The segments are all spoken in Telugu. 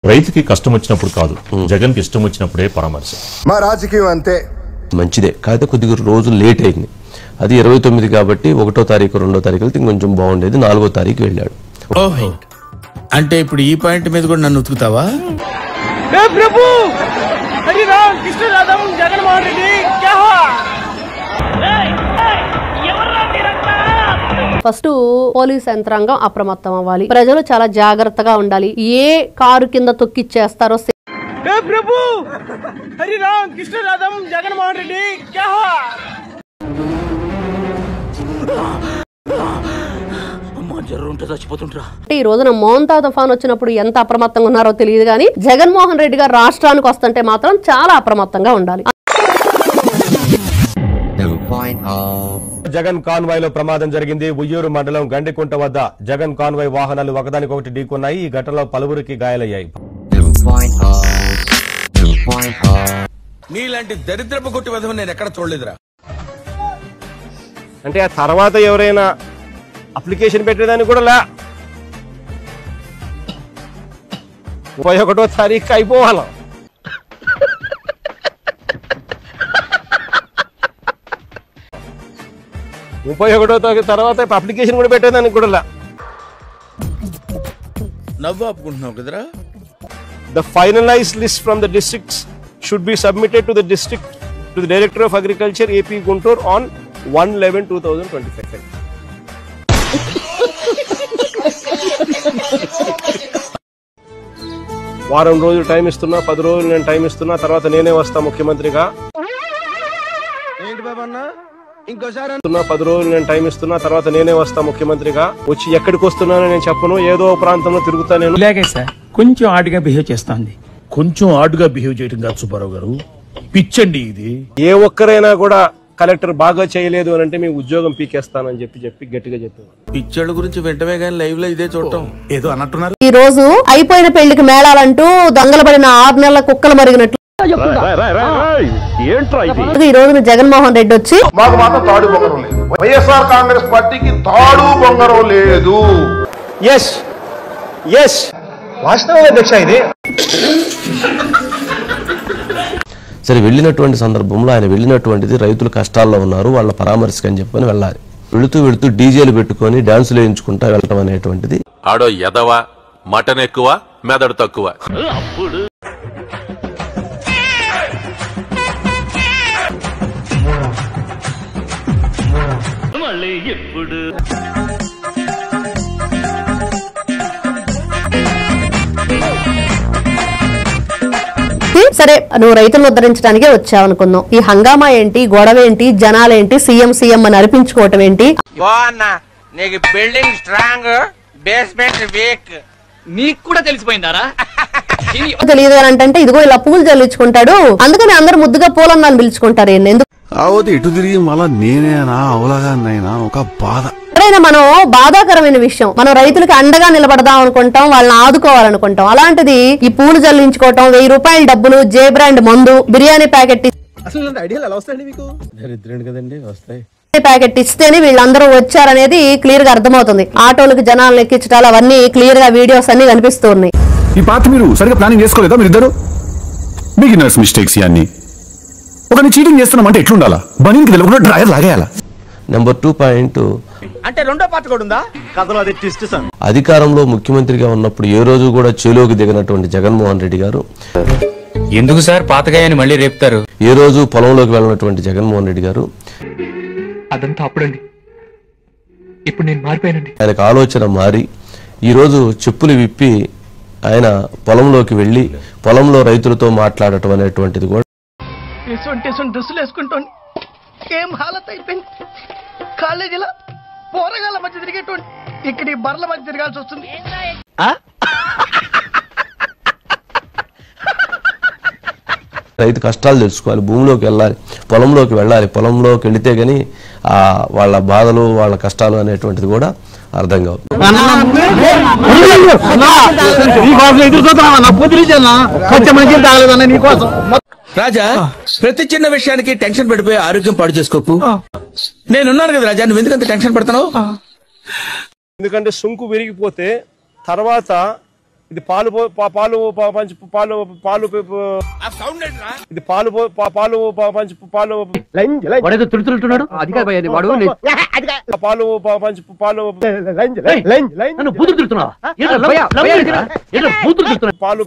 రైతుకి కష్టం వచ్చినప్పుడు కాదు, జగన్ కి ఇష్టం వచ్చినప్పుడే పరామర్శ. మా రాజకీయం అంతే. మంచిదే, కాకపోతే కొద్దిగా రోజులు లేట్ అయింది. అది 29 కాబట్టి 1వ తారీఖు 2వ తారీఖు వెళ్తే ఇంకొంచెం బాగుండేది. 4వ తారీఖు వెళ్ళాడు. అంటే ఇప్పుడు ఈ పాయింట్ మీద కూడా నన్ను ఉతుకుతావా? ఫస్ట్ పోలీస్ యంత్రాంగం అప్రమత్తం అవ్వాలి. ప్రజలు చాలా జాగ్రత్తగా ఉండాలి. ఏ కారు కింద తొక్కిచ్చేస్తారో ఈ రోజున మోంతా తుఫాన్ వచ్చినప్పుడు ఎంత అప్రమత్తంగా ఉన్నారో తెలియదు కానీ జగన్మోహన్ రెడ్డి గారు రాష్ట్రానికి వస్తుంటే మాత్రం చాలా అప్రమత్తంగా ఉండాలి. జగన్ కాన్వాయ్ లో ప్రమాదం జరిగింది. ఉయ్యూరు మండలం గండికుంట వద్ద జగన్ కాన్వాయ్ వాహనాలు ఒకదానికొకటి ఢీకొన్నాయి. ఈ ఘటనలో పలువురికి గాయాలయ్యాయి. నీలాంటి దరిద్రపు కొట్టి విధం నేను ఎక్కడ చూడలేదురా. అంటే ఆ తర్వాత ఎవరైనా అప్లికేషన్ పెట్టేదానికి కూడా 31వ తారీఖు అయిపోవాలి. తర్వాత అప్లికేషన్ కూడా పెట్టేదానికి కూడా నవ్వు ఆపుకుంటున్నావు కదరా. The finalized list from the districts should be submitted to the Director of Agriculture AP Guntur on 1/11/2025. వారం రోజులు టైం ఇస్తున్నా, 10 రోజులు నేను టైం ఇస్తున్నా, తర్వాత నేనే వస్తా ముఖ్యమంత్రిగా. ఏంటి బాబన్నా ఇంకోసారి 10 రోజులు నేను టైం ఇస్తున్నా, తర్వాత నేనే వస్తా ముఖ్యమంత్రిగా. వచ్చి ఎక్కడికి వస్తున్నానో నేను చెప్పను, ఏదో ప్రాంతంలో తిరుగుతా. నేను ఇలాగే సార్ కొంచెం ఆడుగా బిహేవ్ చేస్తాంది. కొంచెం ఆడుగా బిహేవ్ చేయడం కాదు సుబ్బారావు గారు, పిచ్చండి ఇది. ఏ ఒక్కరైనా కూడా కలెక్టర్ బాగా చేయలేదు అని అంటే మీ ఉద్యోగం పీకేస్తానని చెప్పి గట్టిగా చెప్పాను. పిచ్చోళ్ళ గురించి వెంటనే కానీ లైవ్ లో ఇదే చూడటం ఏదో అన్నట్టున్నారు. ఈ రోజు అయిపోయిన పెళ్లికి మేళాలంటూ దొంగలు పడిన 6 నెలల కుక్కలు మరిగినట్లు ఈ రోజున జగన్మోహన్ రెడ్డి వచ్చి మాకు మాత్రం తాడు బొంగరం లేదు. వైఎస్ఆర్ కాంగ్రెస్ పార్టీకి తాడు బొంగరం లేదు. వాస్తవం అధ్యక్ష ఇది. సరే, వెళ్ళినటువంటి సందర్భంలో ఆయన వెళ్ళినటువంటిది రైతులు కష్టాల్లో ఉన్నారు, వాళ్ళ పరామర్శకు అని చెప్పని వెళ్ళాలి. వెళుతూ డీజేలు పెట్టుకొని డాన్సులు వేయించుకుంటా వెళ్ళటం అనేటువంటిది ఆడో ఎదవ, మటన్ ఎక్కువ, మెదడు తక్కువ. సరే, నువ్వు రైతులను ఉద్ధరించడానికే వచ్చావు అనుకుందాం. ఈ హంగామా ఏంటి, గొడవ ఏంటి, జనాలేంటి, సీఎం అని అనిపించుకోవటం ఏంటి? నీకు బిల్డింగ్ స్ట్రాంగ్, బేస్మెంట్ వీక్. నీకు కూడా తెలిసిపోయిందారా? తెలియదు అని అంటే ఇదిగో ఇలా పూలు చల్లించుకుంటాడు, అందుకని అందరు ముద్దుగా పూలన్నాను పిలుచుకుంటారు. ఎందుకు ఇటు తిరిగి మళ్ళా నేనేనా అవలాగానైనా ఒక బాధ. ఎప్పుడైనా మనం బాధాకరమైన విషయం, మనం రైతులకి అండగా నిలబడదాం అనుకుంటాం, వాళ్ళని ఆదుకోవాలనుకుంటాం. అలాంటిది ఈ పూలు చల్లించుకోవటం, 1000 రూపాయల డబ్బులు, జే బ్రాండ్ మందు, బిర్యానీ ప్యాకెట్ ఇస్తేనే వీళ్ళందరూ వచ్చారనేది క్లియర్ గా అర్థమవుతుంది. ఆటోలకు జనాలను ఎక్కించడాలు అవన్నీ క్లియర్ గా వీడియోస్ అన్ని కనిపిస్తూ ఉన్నాయి. ఈ పార్ట్ మీరు సరిగా ప్లానింగ్ చేసుకోలేదా? మీరు ఇద్దరు బిగినర్స్ మిస్టేక్స్ అన్ని. ఒకరిని చీటింగ్ చేస్తున్నామంటే ఎట్లుండాలా? బనీకి తెలియకుండా డ్రైవర్ లాగేయాలా? నెంబర్ 2 పాయింట్ అంటే రెండో పార్ట్ కూడా ఉందా కథలో? అది ట్విస్ట్ సార్. అధికారంలో ముఖ్యమంత్రిగా ఉన్నప్పుడు ఏ రోజు కూడా చేలోకి దిగినటువంటి జగన్మోహన్ రెడ్డి గారు ఎందుకు సార్ పాతగాయని మళ్ళీ రేపుతారు? ఏ రోజు పొలంలోకి వెళ్ళినటువంటి జగన్మోహన్ రెడ్డి గారు అదంతా అప్పుడండి, ఇప్పుడు నేను మారిపోయానండి. ఆయనకు ఆలోచన మారి ఈరోజు చెప్పులు విప్పి ఆయన పొలంలోకి వెళ్ళి పొలంలో రైతులతో మాట్లాడటం అనేటువంటిది కూడా డ్రెస్సులు వేసుకుంటాను. ఏం హాలత్ అయిపోయింది. కాలేజీలో పోరగాళ్ళ మధ్య తిరిగేటువంటి ఇక్కడ బర్ల మధ్య తిరగాల్సి వస్తుంది. రైతు కష్టాలు తెలుసుకోవాలి, భూమిలోకి వెళ్ళాలి, పొలంలోకి వెళ్ళాలి. పొలంలోకి వెళితే గానీ వాళ్ళ బాధలు, వాళ్ళ కష్టాలు అనేటువంటిది కూడా అర్థం కావు. రాజా, ప్రతి చిన్న విషయానికి టెన్షన్ పడిపోయి ఆరోగ్యం పాడు చేసుకోకు. నేనున్నాను కదా రాజా, నువ్వు ఎందుకంత టెన్షన్ పడుతున్నావు? ఎందుకంటే సుంకు విరిగిపోతే తర్వాత ఇది పాలు పాలు పంచి పాలు పాలు ఇది పాలు పాలు పంచి పాలు తిడుతున్నాడు అది కాదు భయ్యా, వాడు పాలు పంచి పాలు పాలు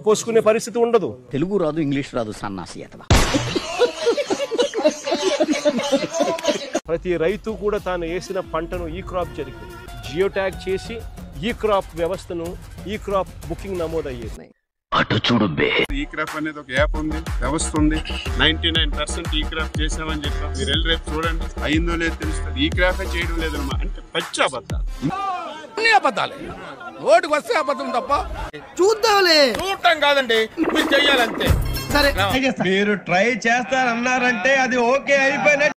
పోసుకునే పరిస్థితి ఉండదు. తెలుగు రాదు, ఇంగ్లీష్ రాదు, సన్నాసి అతవా. ప్రతి రైతు కూడా తాను వేసిన పంటను ఈ క్రాప్ జరిగి జియో ట్యాగ్ చేసి ఈ క్రాప్ వ్యవస్థను ఈ క్రాప్ బుకింగ్ నమోదయ్యేది. అటు చూడు బే. ఈ క్రాప్ అనేది ఒక యాప్ ఉంది, వ్యవస్థ ఉంది. 99% ఈ క్రాప్ చేసామని చెప్పాం. మీరు వెళ్ళి రేపు చూడండి, అయిందో లేదో తెలుస్తుంది. ఈ క్రాప్ చేయడం లేదన్నమా అంటే పచ్చి అబద్ధాలు. అన్ని అబద్ధాలే, నోటికి వస్తే అబద్ధం తప్ప చూద్దాంలే. చూడటం కాదండి, మీరు చెయ్యాలంతే. సరే మీరు ట్రై చేస్తారన్నారంటే అది ఓకే అయిపోయినట్టు.